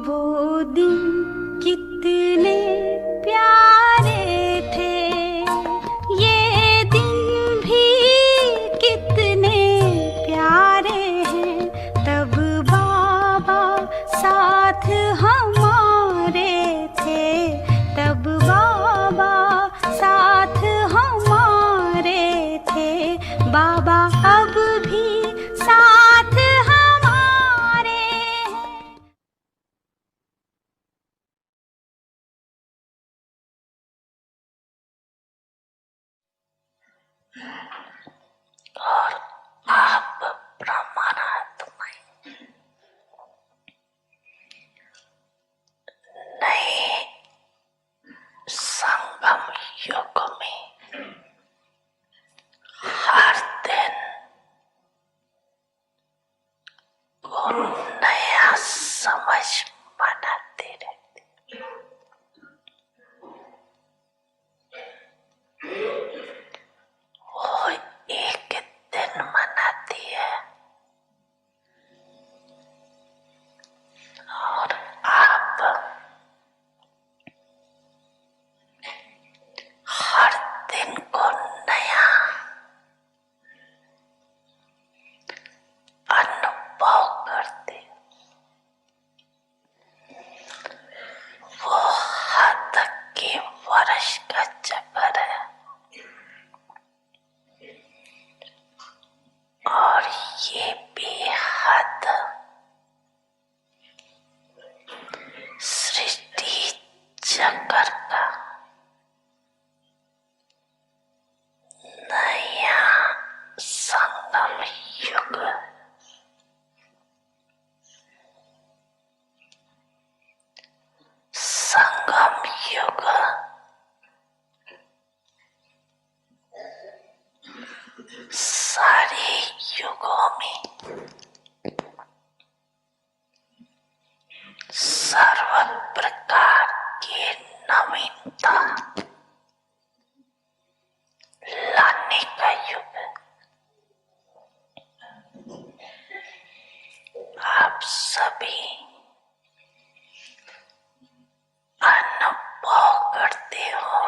वो दिन कितने प्यारे थे, ये दिन भी कितने प्यारे हैं। तब बाबा साथ हमारे थे, तब बाबा साथ हमारे थे। बाबा अब भी साथ हमारे हैं। और आप ब्रह्मानंदमय नए संगम युग में हर दिन को नया समझ बनाते रहते। वो एक दिन मनाती है और आप हर दिन को नया अनुभव करते। वो हद के वर्ष का चक्कर है और ये बेहद सृष्टि चक्र का नया संगम युग। संगम युग सारे युगों में सर्व प्रकार के नवीनता लाने का युग। आप सभी अनुभव करते हो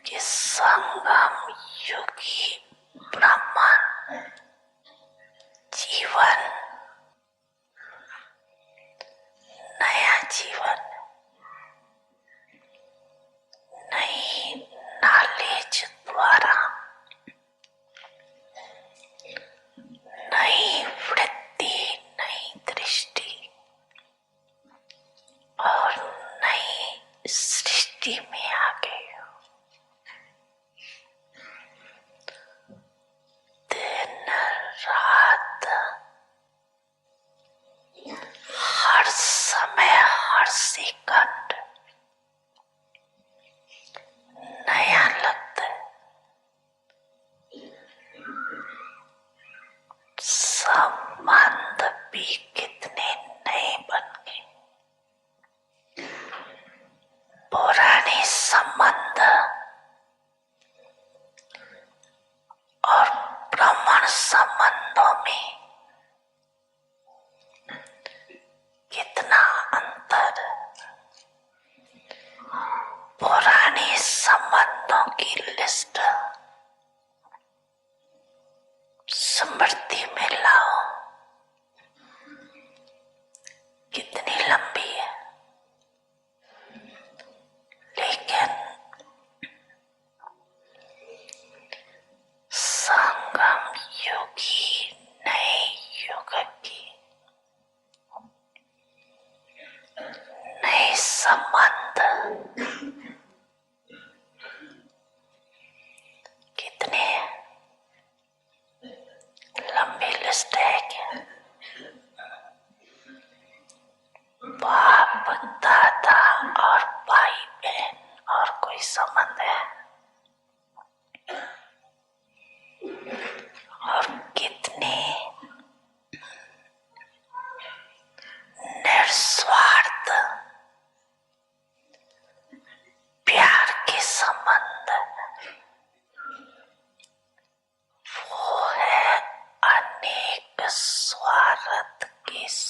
कि संगम युगी ब्रह्मांड जीवन नया जीवन नई नॉलेज द्वारा नई वृत्ति नई दृष्टि और नई सृष्टि में आ गए हो। दिन रात हर समय हर सेकंड नया लगता है। संबंध भी कितने नए बन गए। पुराने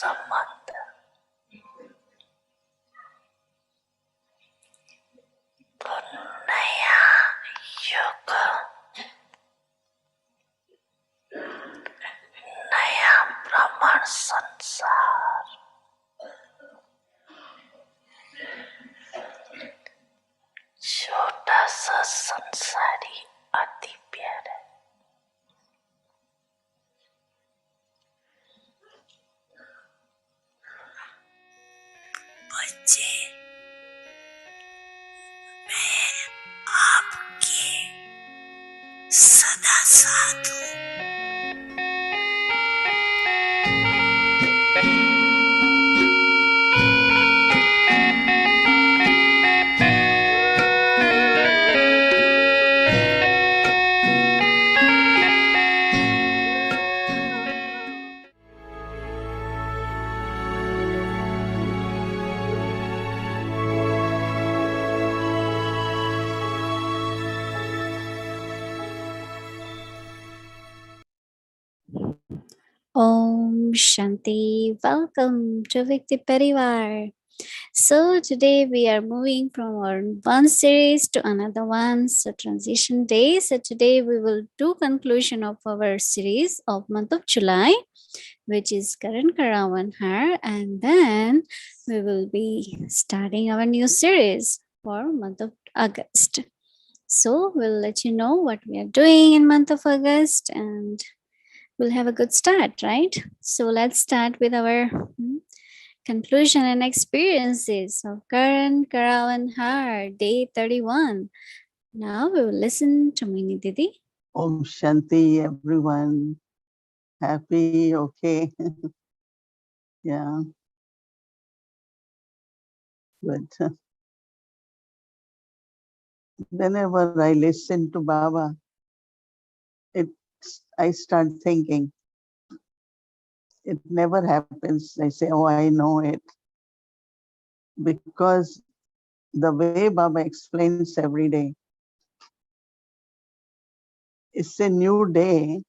संबंध तो नया युग, नया भ्रमण संसार, छोटा सा संसारी अति प्यारा। बच्चे, मैं आपके सदा साथ हूँ। Om Shanti. Welcome to Vikti Parivar. So today we are moving from our one series to another one. So transition day. So today we will do conclusion of our series of month of July, which is Karankaravarhar, and then we will be starting our new series for month of August. So we'll let you know what we are doing in month of August, and we'll have a good start, right? So let's start with our conclusion and experiences of Karankaravarhar, day 31. Now we will listen to Mohini Didi. Om Shanti, everyone. Happy, okay. Yeah, good. Whenever I listen to Baba, I start thinking. It never happens. I say, oh, I know it. Because the way Baba explains every day, it's a new day,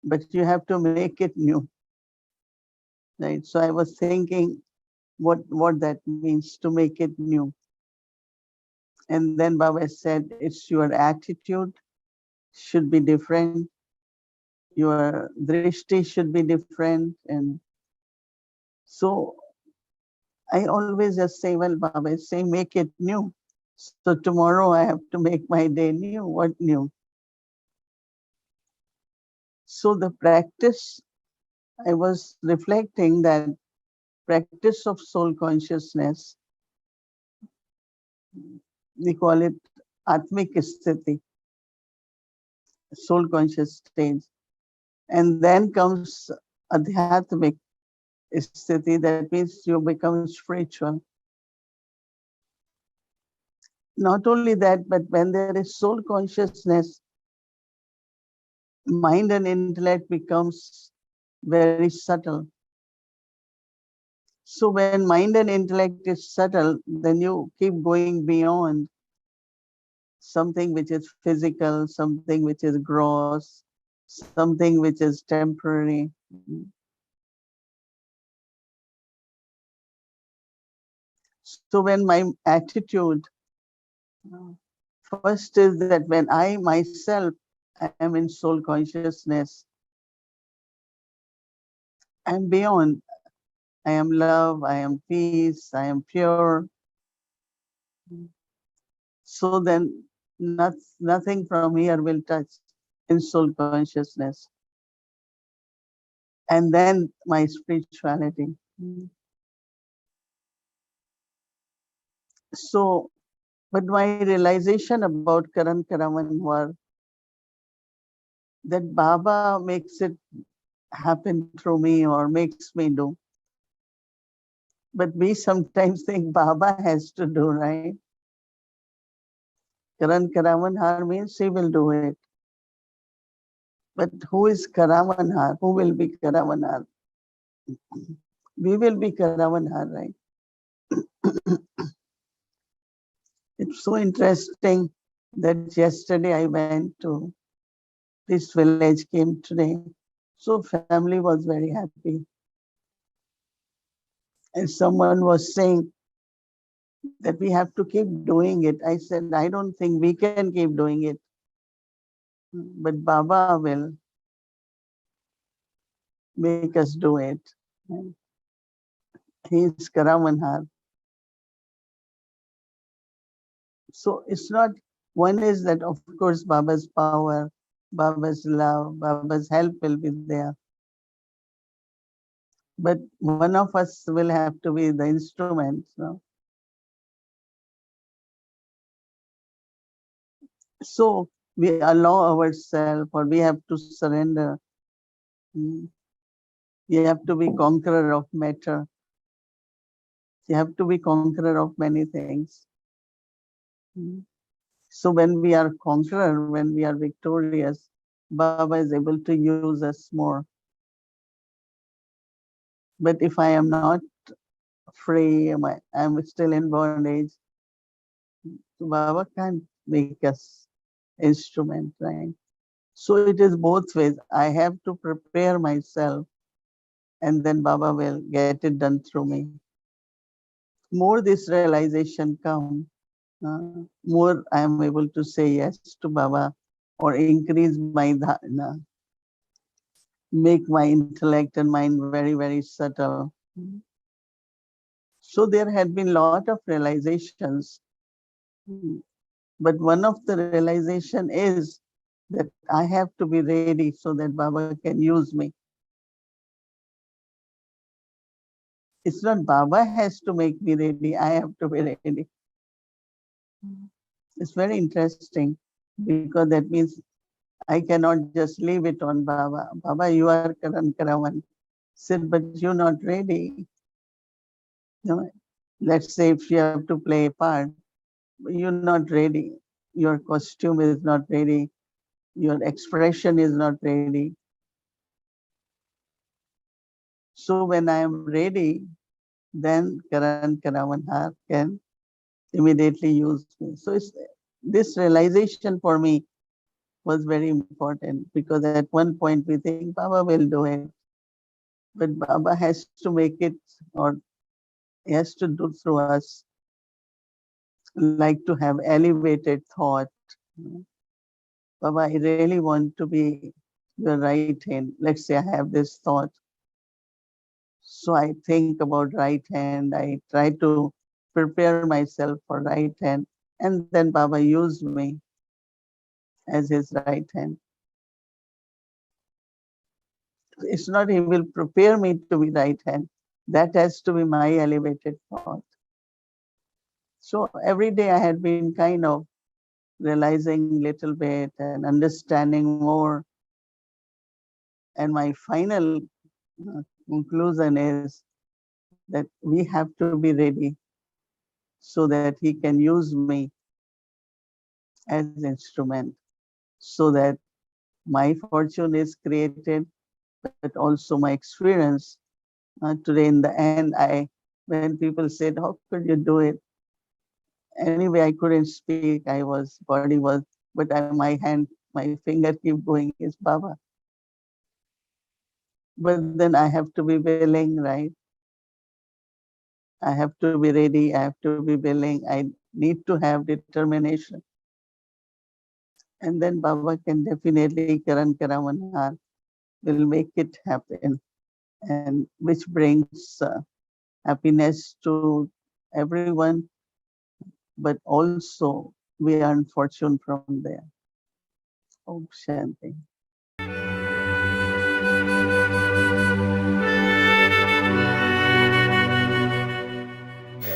but you have to make it new. Right? So I was thinking what that means to make it new. And then Baba said, it's your attitude should be different. Your drishti should be different. And so I always just say, well, Baba is saying, make it new. So tomorrow I have to make my day new. What new? So the practice, I was reflecting that practice of soul consciousness, we call it Atmik Sthiti, soul conscious stage. And then comes Adhyatmik Sthiti, that means you become spiritual. Not only that, but when there is soul consciousness, mind and intellect becomes very subtle. So when mind and intellect is subtle, then you keep going beyond something which is physical, something which is gross, something which is temporary. So when my attitude, first is that when I myself am in soul consciousness, I am beyond. I am love, I am peace, I am pure. So then nothing from here will touch in soul consciousness. And then my spirituality. So, but my realization about Karankaravarhar, that Baba makes it happen through me or makes me do. But we sometimes think Baba has to do, right? Karankaravarhar means he will do it. But who is Karavanhar? Who will be Karavanhar? We will be Karavanhar, right? It's so interesting that yesterday I went to this village, came today. So family was very happy. And someone was saying that we have to keep doing it. I said, I don't think we can keep doing it, but Baba will make us do it. He's Karankaravarhar. So it's not, one is that of course Baba's power, Baba's love, Baba's help will be there. But one of us will have to be the instrument. No? So we allow ourselves, or we have to surrender. You have to be conqueror of matter. You have to be conqueror of many things. So when we are conqueror, when we are victorious, Baba is able to use us more. But if I am not free, I'm still in bondage, Baba can't make us instrument, right? So it is both ways. I have to prepare myself, and then Baba will get it done through me. More this realization come, more I am able to say yes to Baba, or increase my dharana, make my intellect and mind very, very subtle. So there had been a lot of realizations, but one of the realization is that I have to be ready so that Baba can use me. It's not Baba has to make me ready, I have to be ready. It's very interesting because that means I cannot just leave it on Baba. Baba, you are Karankaravarhar. Said, but you're not ready. You know, let's say if you have to play a part, you're not ready. Your costume is not ready. Your expression is not ready. So when I am ready, then Karankaravarhar can immediately use me. So this realization for me was very important because at one point we think Baba will do it, but Baba has to make it, or he has to do through us, like to have elevated thought. Baba, I really want to be your right hand. Let's say I have this thought. So I think about right hand. I try to prepare myself for right hand. And then Baba used me as his right hand. It's not he will prepare me to be right hand. That has to be my elevated thought. So every day I had been kind of realizing little bit and understanding more. And my final conclusion is that we have to be ready so that he can use me as instrument, so that my fortune is created, but also my experience. Today in the end, when people said, how could you do it? Anyway, I couldn't speak. Body was, but my hand, my finger keep going is Baba. But then I have to be willing, right? I have to be ready. I have to be willing. I need to have determination. And then Baba can definitely, Karankaravarhar will make it happen, and which brings happiness to everyone, but also we earn fortune from there. Om Shanti.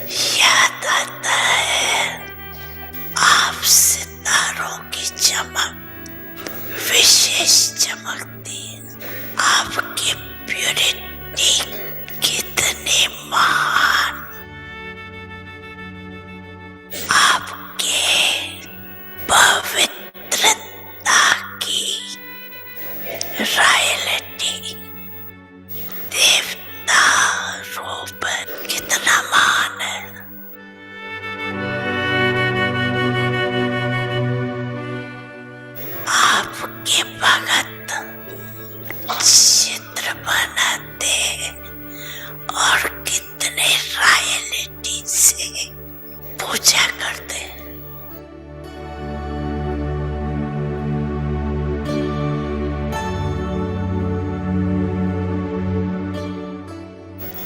याद आता है आप सितारों की चमक, विशेष चमकती आपकी purity कितनी महान, आपके पवित्रता की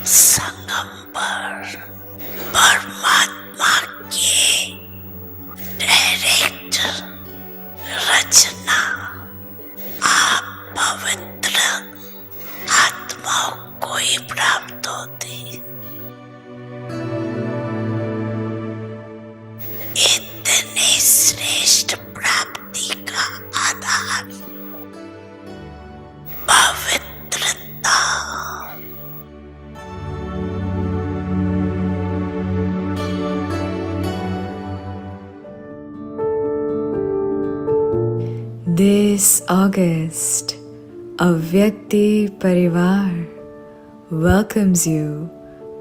संगम पर परमात्मा की डायरेक्ट रचना आप पवित्र आत्माओं को ही प्राप्त होती। इतनी श्रेष्ठ प्राप्ति का आधार पवित्रता। This August, Avyakti Parivar welcomes you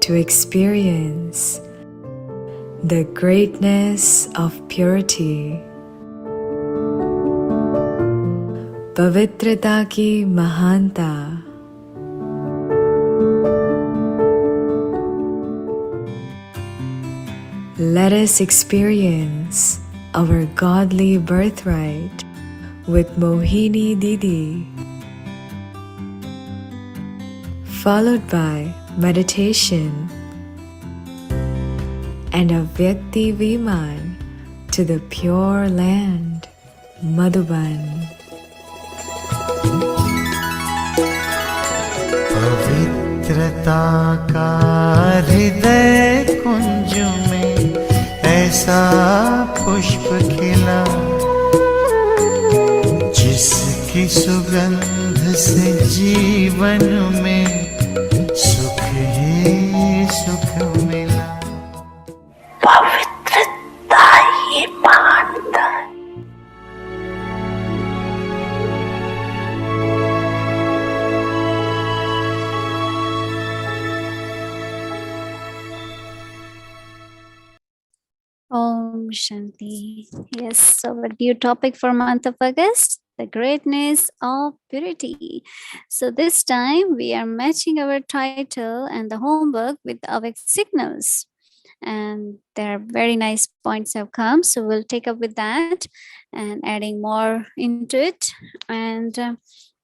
to experience the greatness of purity, Pavitrata ki Mahanta. Let us experience our godly birthright with Mohini Didi, followed by meditation and a Vyakti Viman to the pure land, Madhuban. पवित्रता का हृदय कुंज में ऐसा पुष्प खिला जिसकी सुगंध से जीवन में सुख ही सुख मिला। पवित्रता ही मानता है। Om Shanti. Yes, so what new topic for month of August? The greatness of purity. So this time we are matching our title and the homework with our signals. And there are very nice points have come. So we'll take up with that and adding more into it. And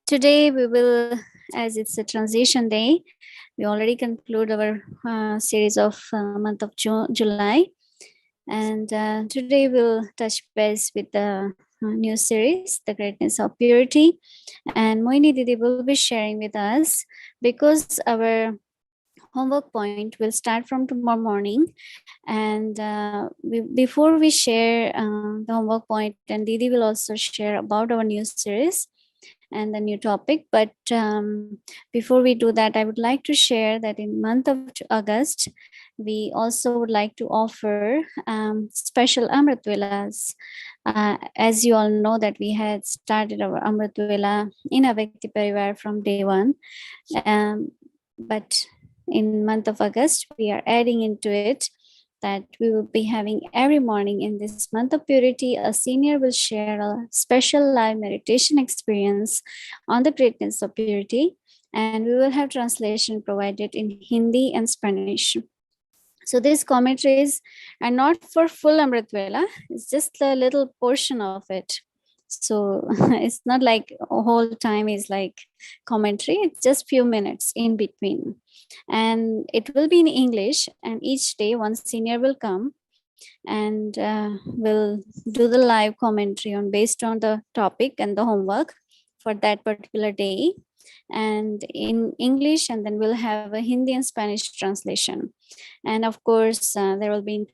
today we will, as it's a transition day, we already conclude our series of month of July. And today we'll touch base with the new series, The Greatness of Purity. And Mohini Didi will be sharing with us because our homework point will start from tomorrow morning. And before we share the homework point, and Didi will also share about our new series and the new topic. But before we do that, I would like to share that in month of August, we also would like to offer special Amrit Velas. As you all know that we had started our Amrit Vela in Avyakti Parivar from day one. But in month of August, we are adding into it that we will be having every morning in this month of purity, a senior will share a special live meditation experience on the greatness of purity. And we will have translation provided in Hindi and Spanish. So these commentaries are not for full Amrit Vela, it's just a little portion of it. So it's not like a whole time is like commentary, it's just few minutes in between. And it will be in English, and each day one senior will come and will do the live commentary on based on the topic and the homework for that particular day, and in English, and then we'll have a Hindi and Spanish translation. And of course, there will be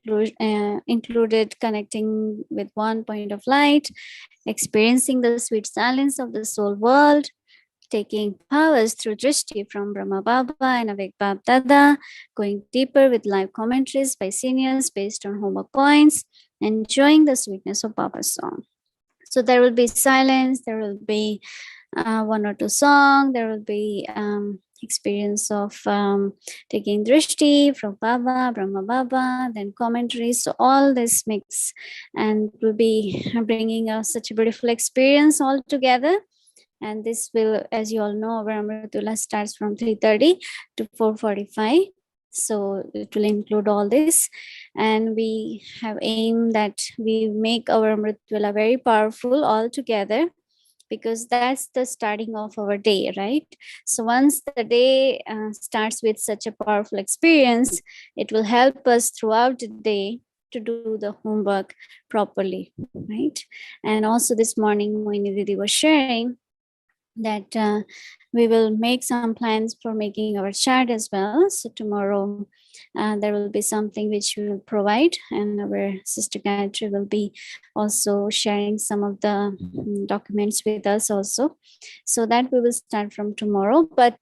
included connecting with one point of light, experiencing the sweet silence of the soul world, taking powers through Drishti from Brahma Baba and Avek Bab Dada, going deeper with live commentaries by seniors based on homework points, enjoying the sweetness of Baba's song. So there will be silence, there will be one or two songs, there will be experience of taking Drishti from Baba, Brahma Baba, then commentaries. So all this mix and will be bringing us such a beautiful experience all together. And this will, as you all know, our Amritula starts from 3:30 to 4:45. So it will include all this. And we have aimed that we make our Amritula very powerful all together. because that's the starting of our day, right? So once the day starts with such a powerful experience, it will help us throughout the day to do the homework properly, right? And also this morning, Mohini Didi was sharing that we will make some plans for making our chart as well. So tomorrow there will be something which we will provide, and our sister Gayatri will be also sharing some of the documents with us also. So that we will start from tomorrow. But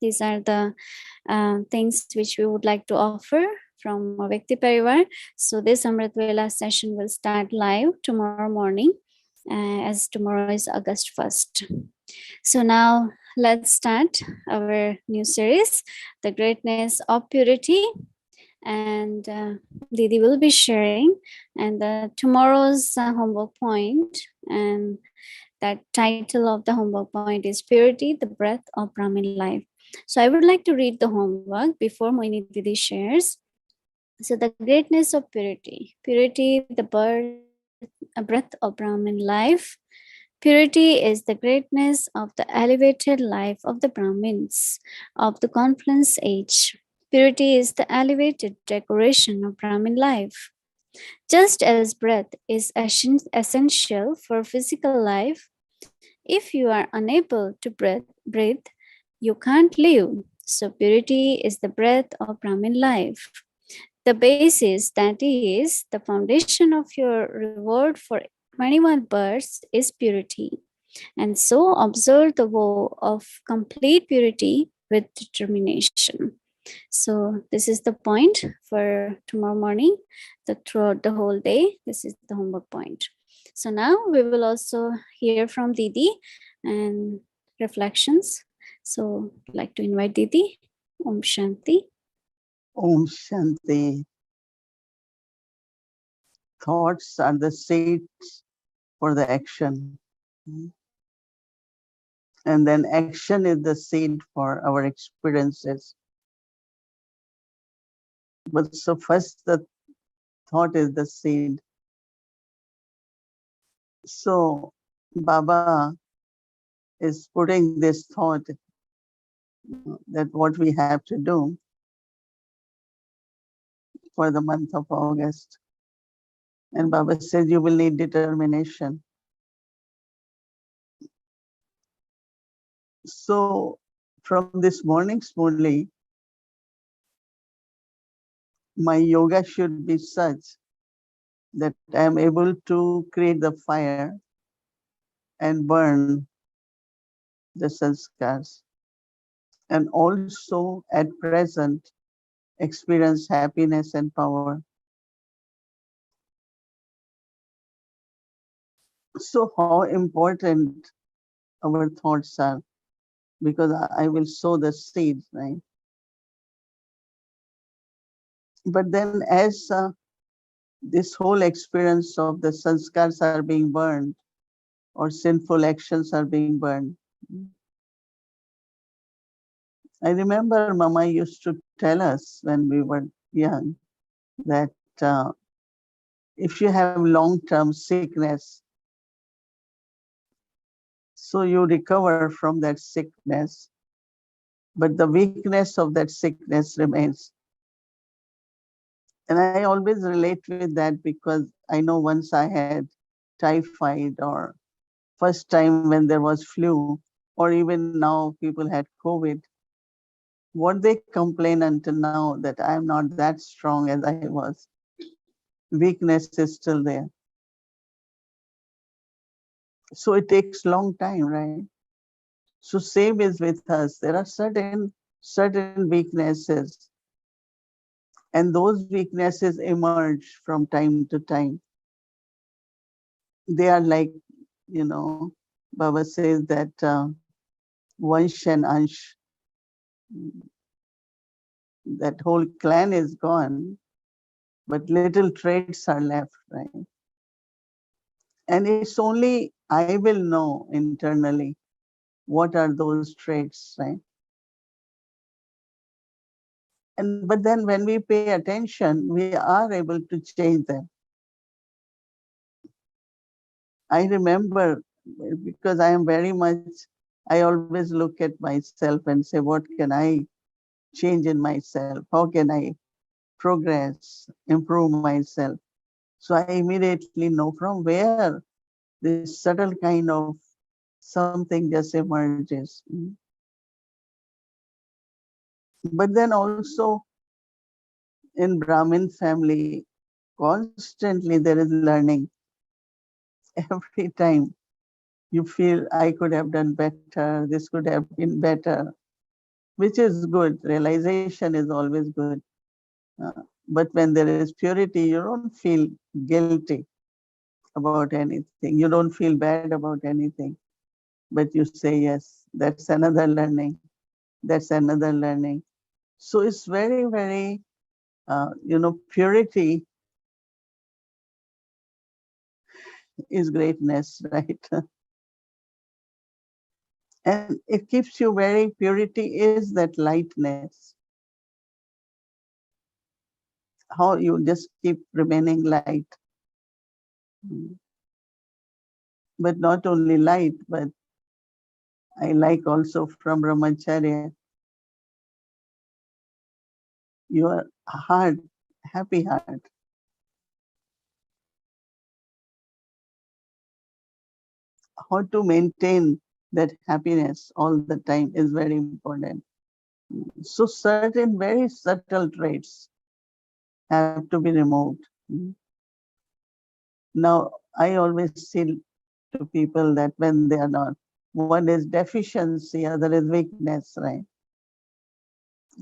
these are the things which we would like to offer from Vyakti Parivar. So this Amrit Vela session will start live tomorrow morning, as tomorrow is August 1st. So now let's start our new series, The Greatness of Purity. And Didi will be sharing, and tomorrow's homework point, and that title of the homework point is Purity, the Breath of Brahmin Life. So I would like to read the homework before Mohini Didi shares. So the greatness of purity, purity, the breath of Brahmin life. Purity is the greatness of the elevated life of the Brahmins of the confluence age. Purity is the elevated decoration of Brahmin life. Just as breath is essential for physical life, if you are unable to breathe, you can't live. So purity is the breath of Brahmin life. The basis, that is, the foundation of your reward for 21 births, is purity. And so observe the vow of complete purity with determination. So this is the point for tomorrow morning, throughout the whole day. This is the homework point. So now we will also hear from Didi and reflections. So I'd like to invite Didi. Om Shanti. Om Shanti. Thoughts are the seeds for the action. And then action is the seed for our experiences. But so first the thought is the seed. So Baba is putting this thought that what we have to do for the month of August. And Baba says you will need determination. So from this morning's Murli, my yoga should be such that I am able to create the fire and burn the sanskars, and also at present experience happiness and power. So how important our thoughts are, because I will sow the seeds, right? But then as this whole experience of the sanskars are being burned, or sinful actions are being burned, I remember Mama used to tell us when we were young that if you have long-term sickness, so you recover from that sickness, but the weakness of that sickness remains. And I always relate with that because I know once I had typhoid, or first time when there was flu, or even now people had COVID. What they complain until now that I'm not that strong as I was. Weakness is still there. So it takes long time, right? So same is with us. There are certain weaknesses, and those weaknesses emerge from time to time. They are like, Baba says that Vansh and Ansh, that whole clan is gone, but little traits are left, right? And it's only I will know internally what are those traits, right? And but then when we pay attention, we are able to change them. I remember because I am very much, I always look at myself and say, what can I change in myself? How can I progress, improve myself? So I immediately know from where this subtle kind of something just emerges. But then also in Brahmin family, constantly there is learning. Every time you feel I could have done better, this could have been better, which is good. Realization is always good. But when there is purity, you don't feel guilty about anything. You don't feel bad about anything. But you say, yes, that's another learning. That's another learning. So it's very, very, purity is greatness, right? And it keeps you very, purity is that lightness. How you just keep remaining light. But not only light, but I like also from Brahmacharya, your heart, happy heart. How to maintain that happiness all the time is very important. So certain very subtle traits have to be removed. Now, I always say to people that when they are not, one is deficiency, other is weakness, right?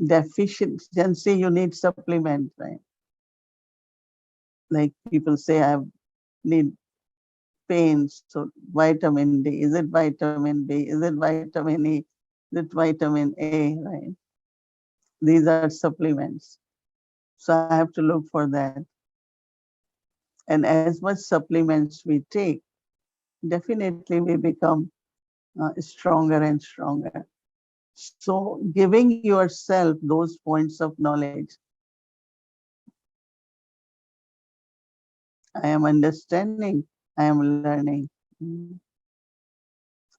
Deficiency, you need supplement, right? Like people say, I need pain, so vitamin D. Is it vitamin B? Is it vitamin E? Is it vitamin A, right? These are supplements. So I have to look for that. And as much supplements we take, definitely we become stronger and stronger. So giving yourself those points of knowledge, I am understanding, I am learning.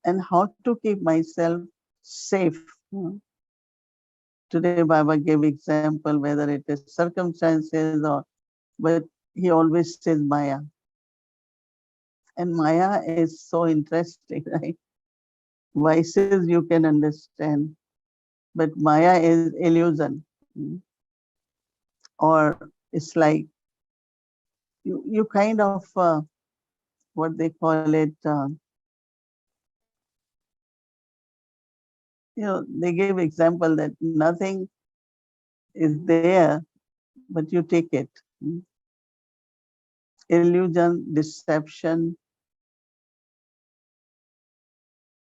And how to keep myself safe. Today Baba gave example, whether it is circumstances or, but he always says Maya. And Maya is so interesting, right? Vices you can understand, but Maya is illusion. Or it's like you kind of, what they call it, they give example that nothing is there, but you take it. Illusion, deception,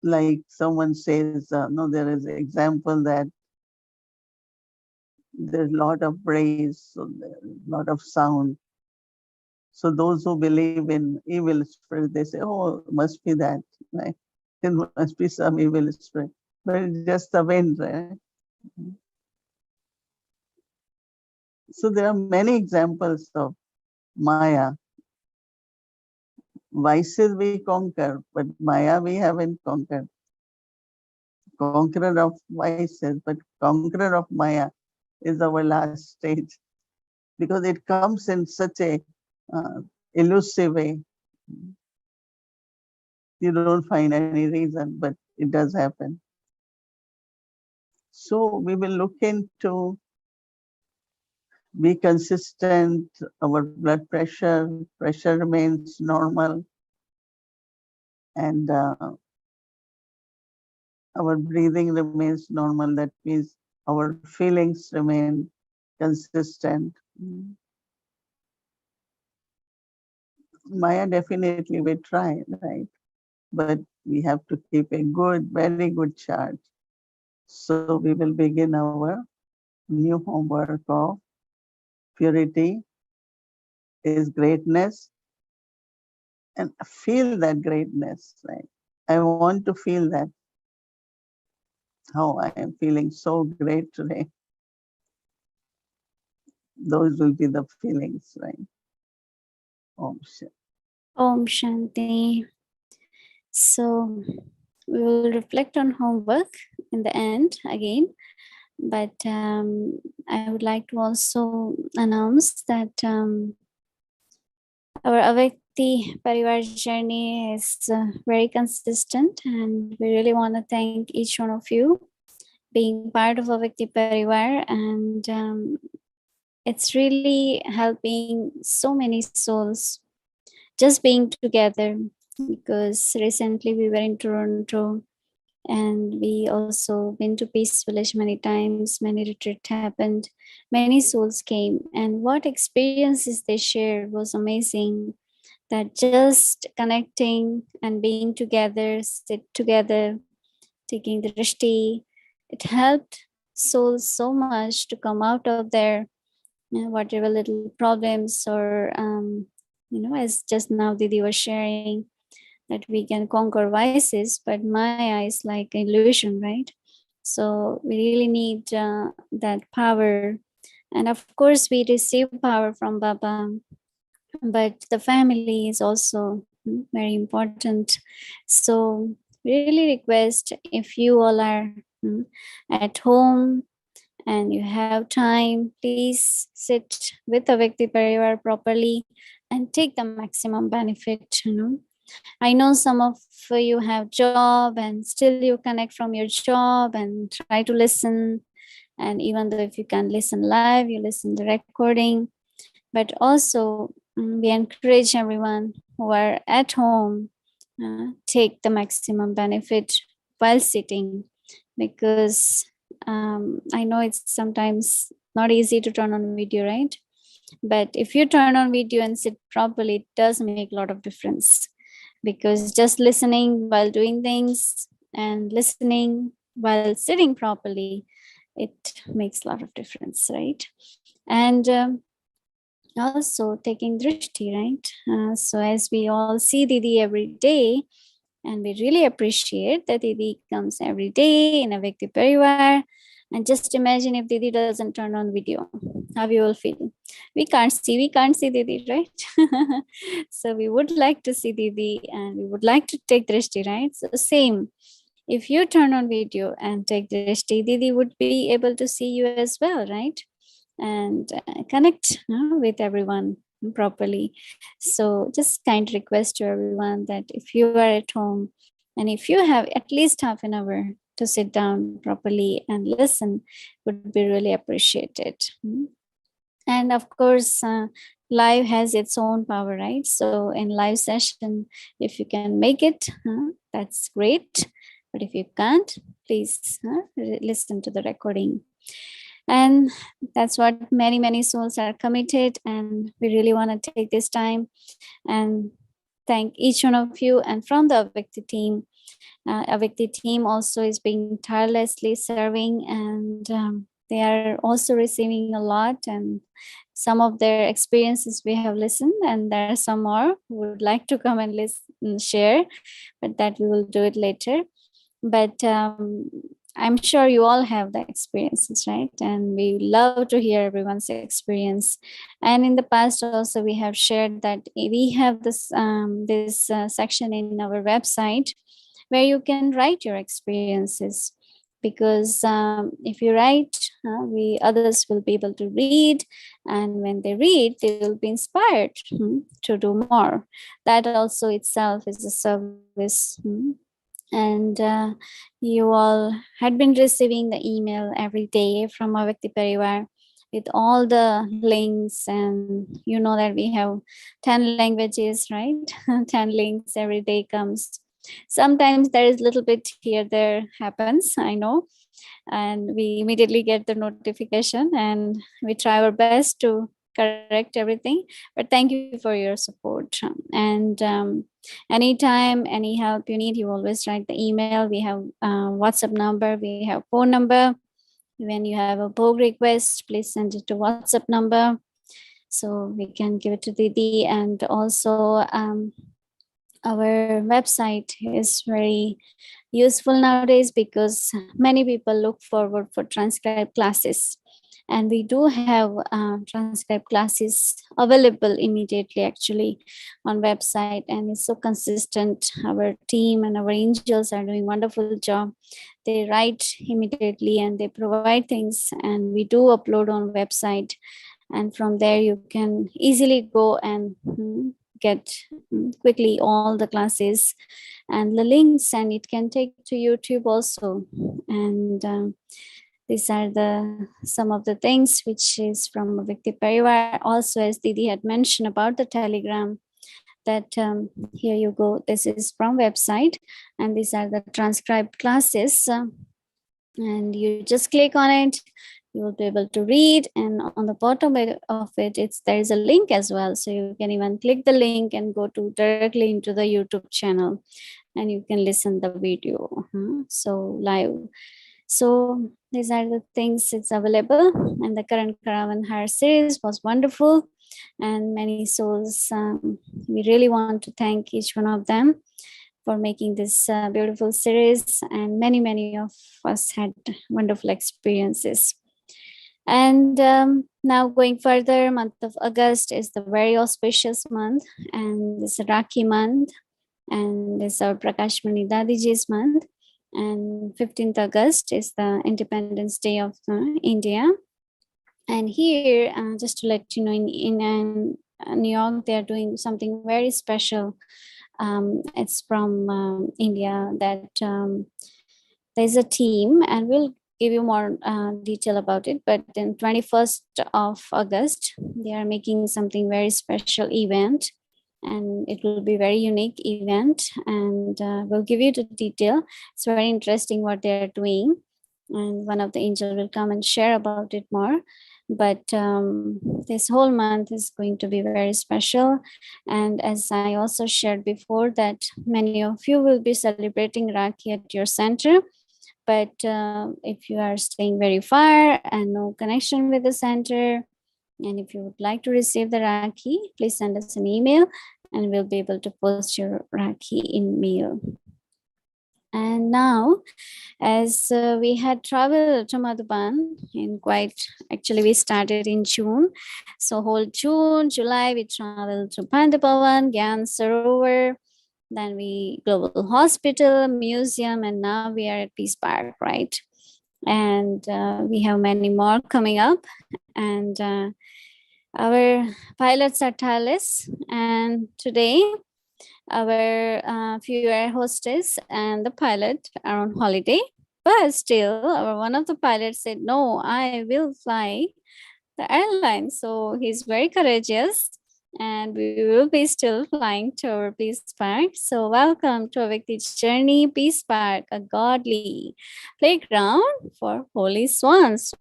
like someone says, no, there is example that there's a lot of praise, so there's a lot of sound. So those who believe in evil spirit, they say, oh, must be that, right? It must be some evil spirit. But it's just the wind, right? So there are many examples of Maya. Vices we conquer, but Maya we haven't conquered. Conqueror of vices, but conqueror of Maya is our last stage, because it comes in such a uh, elusive way. You don't find any reason, but it does happen. So we will look into be consistent, our blood pressure remains normal, and our breathing remains normal. That means our feelings remain consistent. Maya definitely we try, right? But we have to keep a good, very good charge. So we will begin our new homework of purity is greatness, and feel that greatness, right? I want to feel that, how I am feeling so great today. Those will be the feelings, right? Om Shanti. Om Shanti. So we will reflect on homework in the end again. But I would like to also announce that our Avakti Parivar journey is very consistent, and we really want to thank each one of you being part of Avakti Parivar, and it's really helping so many souls just being together, because recently we were in Toronto and we also been to Peace Village many times. Many retreat happened, many souls came, and what experiences they shared was amazing. That just connecting and being together, sit together, taking the drishti, it helped souls so much to come out of their whatever little problems, or as just now Didi was sharing, that we can conquer vices, but Maya is like illusion, right? So we really need that power. And of course, we receive power from Baba, but the family is also very important. So really request, if you all are at home and you have time, please sit with the Vyakti Parivar properly and take the maximum benefit. I know some of you have job and still you connect from your job and try to listen. And even though if you can listen live, you listen the recording. But also we encourage everyone who are at home, take the maximum benefit while sitting, because I know it's sometimes not easy to turn on video, right? But if you turn on video and sit properly, it does make a lot of difference, because just listening while doing things and listening while sitting properly, it makes a lot of difference, right? And also taking drishti, right? So as we all see Didi every day, and we really appreciate that Didi comes every day in a Vyakti Parivar. And just imagine if Didi doesn't turn on video, how you will feel. We can't see Didi, right? So we would like to see Didi and we would like to take drishti, right? So same, if you turn on video and take drishti, Didi would be able to see you as well, right? And connect with everyone properly. So just kind request to everyone that if you are at home and if you have at least half an hour to sit down properly and listen, would be really appreciated. And of course, live has its own power, right? So in live session, if you can make it, that's great. But if you can't, please listen to the recording. And that's what many souls are committed, and we really want to take this time and thank each one of you. And from the Avakti team, Avakti team also is being tirelessly serving, and they are also receiving a lot, and some of their experiences we have listened, and there are some more who would like to come and listen, share, but that we will do it later. But I'm sure you all have the experiences, right? And we love to hear everyone's experience. And in the past also we have shared that we have this section in our website where you can write your experiences, because if you write, we others will be able to read, and when they read they will be inspired to do more. That also itself is a service. And you all had been receiving the email every day from Avakti Parivar with all the links, and you know that we have 10 languages, right? 10 links every day comes. Sometimes there is little bit here there happens, I know, and we immediately get the notification and we try our best to correct everything. But thank you for your support. And anytime any help you need, you always write the email. We have WhatsApp number, we have phone number. When you have a bhog request, please send it to WhatsApp number so we can give it to Didi. And also our website is very useful nowadays because many people look forward for transcribed classes. And we do have transcribed classes available immediately actually on website, and it's so consistent. Our team and our angels are doing wonderful job. They write immediately and they provide things, and we do upload on website, and from there you can easily go and get quickly all the classes and the links, and it can take to YouTube also. And these are the some of the things which is from Vikti Parivar. Also, as Didi had mentioned about the Telegram, that here you go, this is from website, and these are the transcribed classes, and you just click on it, you will be able to read, and on the bottom of it, there is a link as well, so you can even click the link and go to directly into the YouTube channel, and you can listen the video so live. So these are the things it's available, and the Karankaravarhar series was wonderful, and many souls. We really want to thank each one of them for making this beautiful series, and many of us had wonderful experiences. And now going further, month of August is the very auspicious month, and it's a Rakhi month, and it's our Prakashmani Dadiji's month. And 15th August is the Independence Day of India. And here, just to let you know, in New York, they are doing something very special. It's from India, that there's a team, and we'll give you more detail about it. But then 21st of August, they are making something very special event, and it will be very unique event, and we'll give you the detail. It's very interesting what they're doing, and one of the angels will come and share about it more. But this whole month is going to be very special, and as I also shared before, that many of you will be celebrating Rakhi at your center. But if you are staying very far and no connection with the center, and if you would like to receive the Rakhi, please send us an email, and we'll be able to post your Rakhi in mail. And now, as we had traveled to Madhuban actually we started in June. So whole June, July, we traveled to Pandapavan, Gyan Sarovar, then we Global Hospital, Museum, and now we are at Peace Park, right? And we have many more coming up, and our pilots are tireless, and today our few air hostess and the pilot are on holiday, but still one of the pilots said, no, I will fly the airline. So he's very courageous, and we will be still flying to our Peace Park. So welcome to Vikti's journey, Peace Park, a godly playground for holy swans.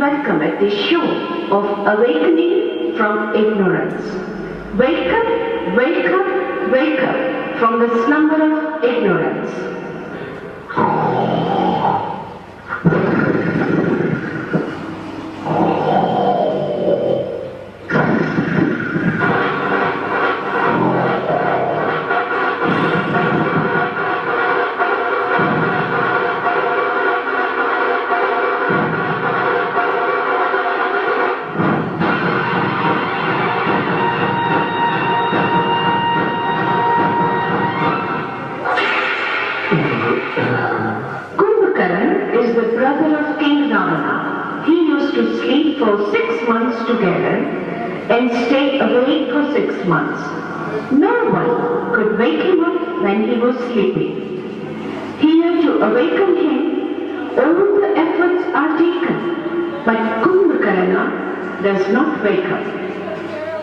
welcome at this show of awakening from ignorance. Wake up, wake up, wake up from the slumber of ignorance. Is the brother of King Ravana. He used to sleep for 6 months together and stay awake for 6 months. No one could wake him up when he was sleeping. Here to awaken him, all the efforts are taken, but Kumbhakarna does not wake up.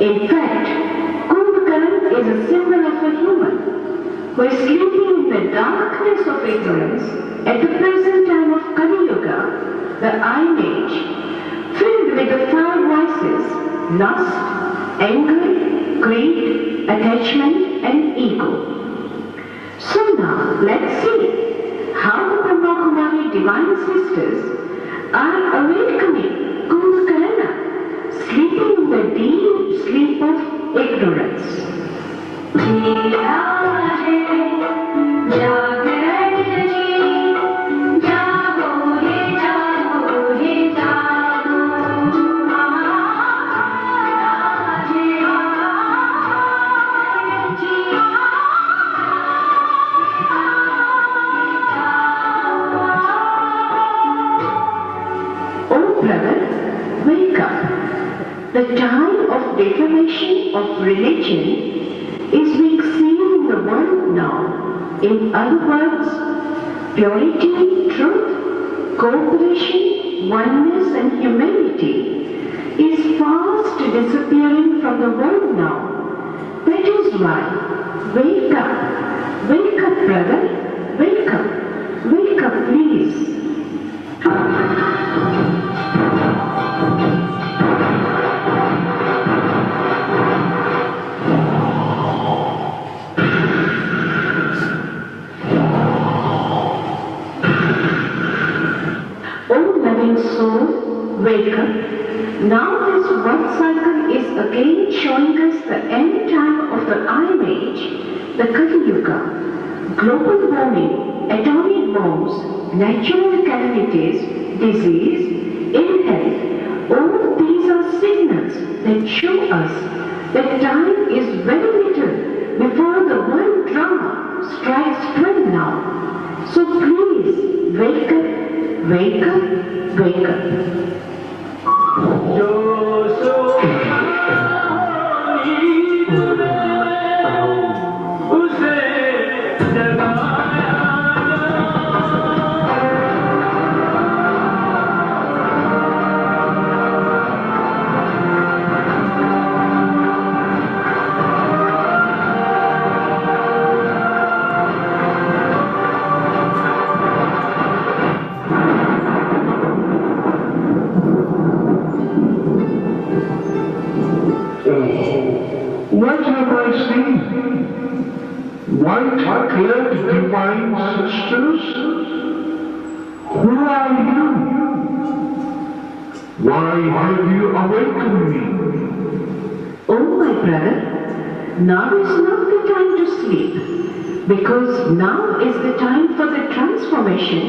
In fact, Kumbhakarna is a symbol of a human who is sleeping in the darkness of ignorance at the present time of Kali Yuga, the Iron Age, filled with the 5 vices: lust, anger, greed, attachment and ego. So now let's see how the Brahma Kumari divine sisters are awakening Kumbhakarna, sleeping in the deep sleep of ignorance. Brother, wake up. The time of defamation of religion is being seen in the world now. In other words, purity, truth, cooperation, oneness and humanity is fast disappearing from the world now. That is why, wake up brother, wake up please. Soul, wake up. Now this world cycle is again showing us the end time of the Iron Age, the Kali Yuga. Global warming, atomic bombs, natural calamities, disease, ill health, all these are signals that show us that time is very little before the world drama strikes 12 now. So please, wake up, wake up, wake up. What have I seen? White-clad divine sisters? Who are you? Why have you awakened me? Oh my brother, now is not the time to sleep, because now is the time for the transformation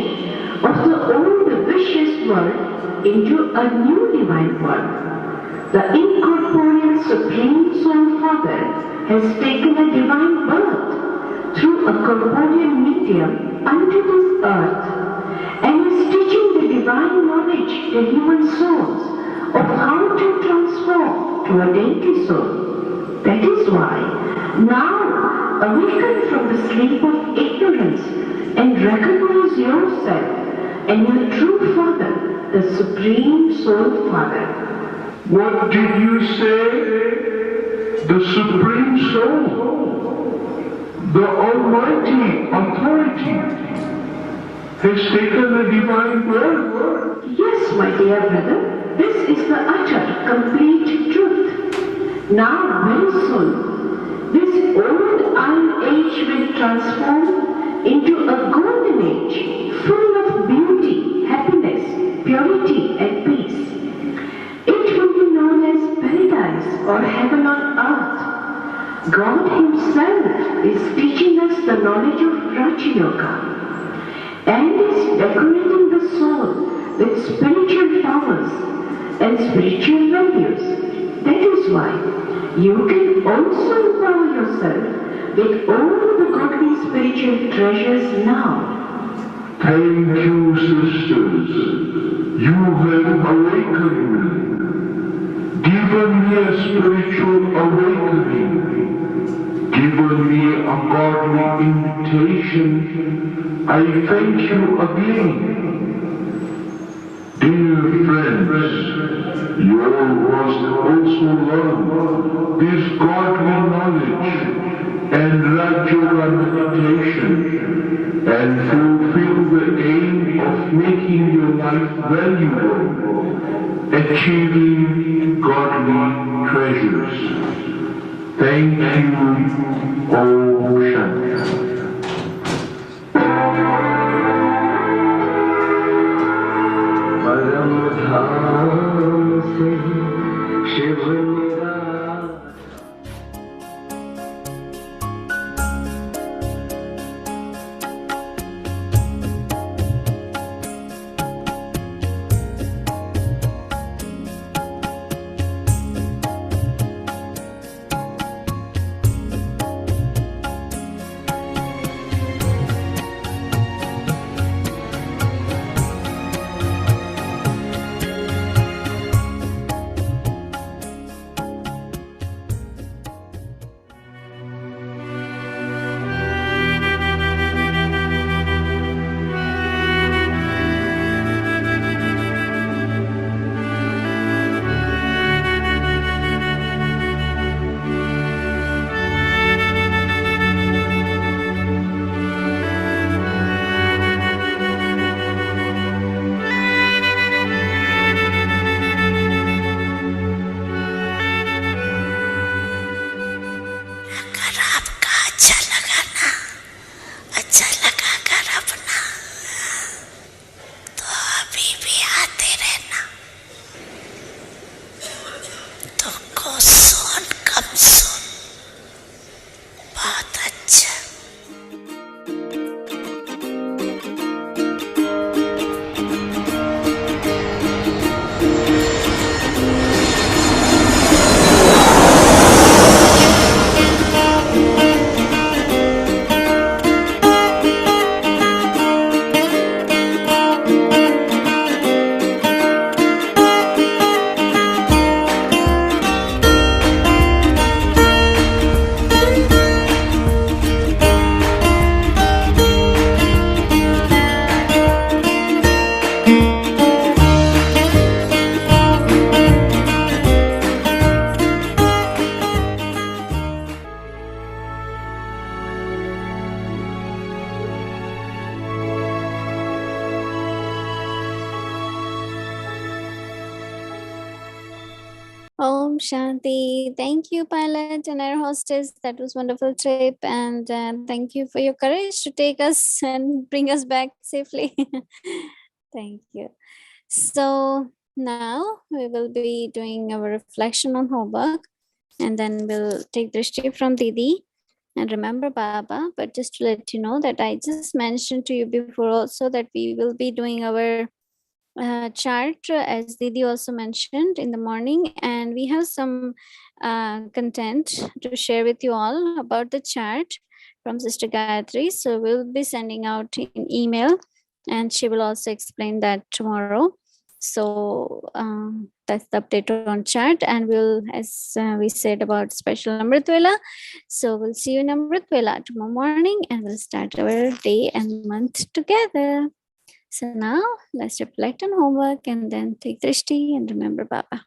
of the old vicious world into a new divine world. The incorporeal Supreme Soul Father has taken a divine birth through a corporeal medium unto this earth and is teaching the divine knowledge to human souls of how to transform to a deity soul. That is why now awaken from the sleep of ignorance and recognize yourself and your true Father, the Supreme Soul Father. What did you say? The Supreme Soul, the Almighty Authority, has taken a divine birth? Yes, my dear brother. this is the utter, complete truth. Now, very soon, this old iron age will transform into a golden age, full of beauty, happiness, purity, and peace. It will be known as paradise or heaven on earth. God Himself is teaching us the knowledge of Raja Yoga and is decorating the soul with spiritual powers and spiritual values. That is why you can also empower yourself with all the godly spiritual treasures now. Thank you, sisters. You have awakened me, given me a spiritual awakening, given me a godly invitation. I thank you again. Dear friends, you all must also learn this godly knowledge and Raja meditation and fulfill the aim of making your life valuable, achieving godly treasures. Thank you, Om Shanti. परम धाम से शिव निरा Om Shanti. Thank you, pilot and air hostess. That was wonderful trip, and thank you for your courage to take us and bring us back safely. Thank you. So now we will be doing our reflection on homework, and then we'll take drishti from Didi and remember Baba. But just to let you know that I just mentioned to you before also that we will be doing our chart as Didi also mentioned in the morning, and we have some content to share with you all about the chart from Sister Gayatri. So we'll be sending out in email, and she will also explain that tomorrow. So that's the update on chart, and we'll, as we said about special Amritvela, so we'll see you in Amritvela tomorrow morning, and we'll start our day and month together. So now let's reflect on homework and then take drishti and remember Baba.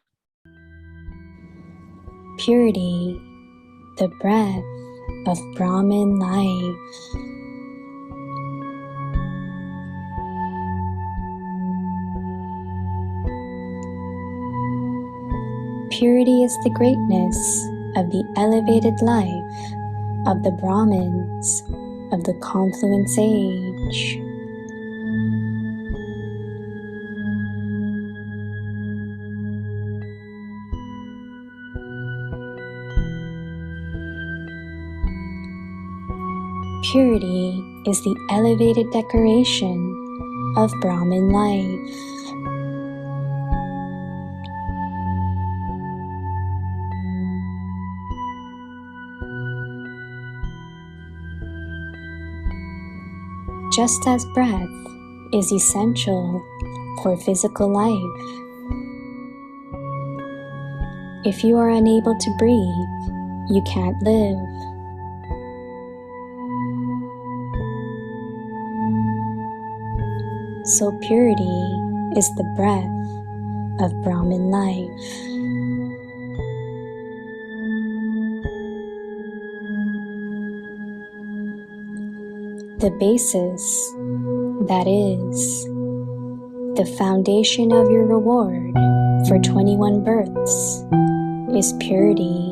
Purity, the breath of Brahmin life. purity is the greatness of the elevated life of the Brahmins of the confluence age. Purity is the elevated decoration of Brahmin life. Just as breath is essential for physical life, if you are unable to breathe, you can't live. So purity is the breath of Brahmin life. The basis, that is, the foundation of your reward for 21 births, is purity.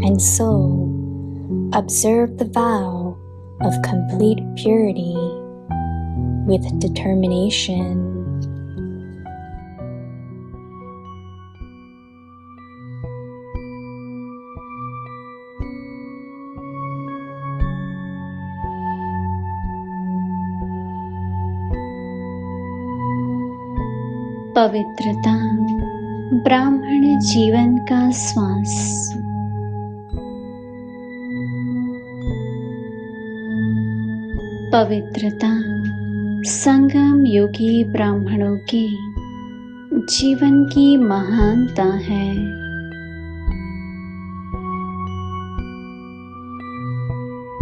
And so, observe the vow of complete purity with determination. पवित्रता ब्राह्मण जीवन का श्वास। पवित्रता संगम योगी ब्राह्मणों के जीवन की महानता है।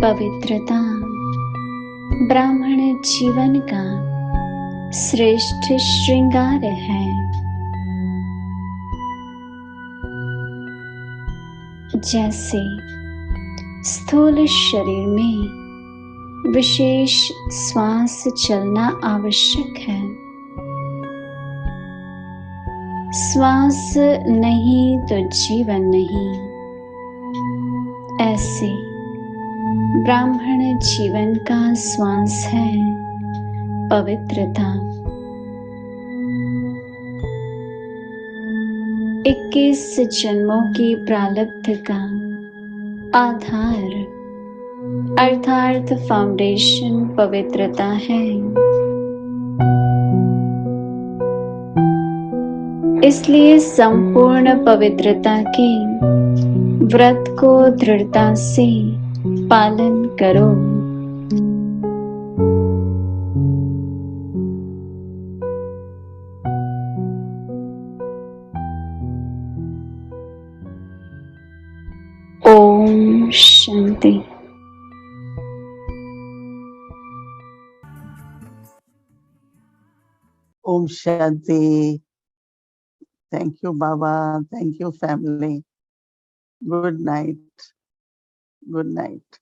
पवित्रता ब्राह्मण जीवन का श्रेष्ठ श्रृंगार है। जैसे स्थूल शरीर में विशेष श्वास चलना आवश्यक है, श्वास नहीं तो जीवन नहीं, ऐसे ब्राह्मण जीवन का श्वास है पवित्रता। 21 जन्मों की प्रारब्ध का आधार अर्थात फाउंडेशन पवित्रता है। इसलिए संपूर्ण पवित्रता के व्रत को दृढ़ता से पालन करो। Om Shanti. Om Shanti. Thank you, Baba. Thank you, family. Good night. Good night.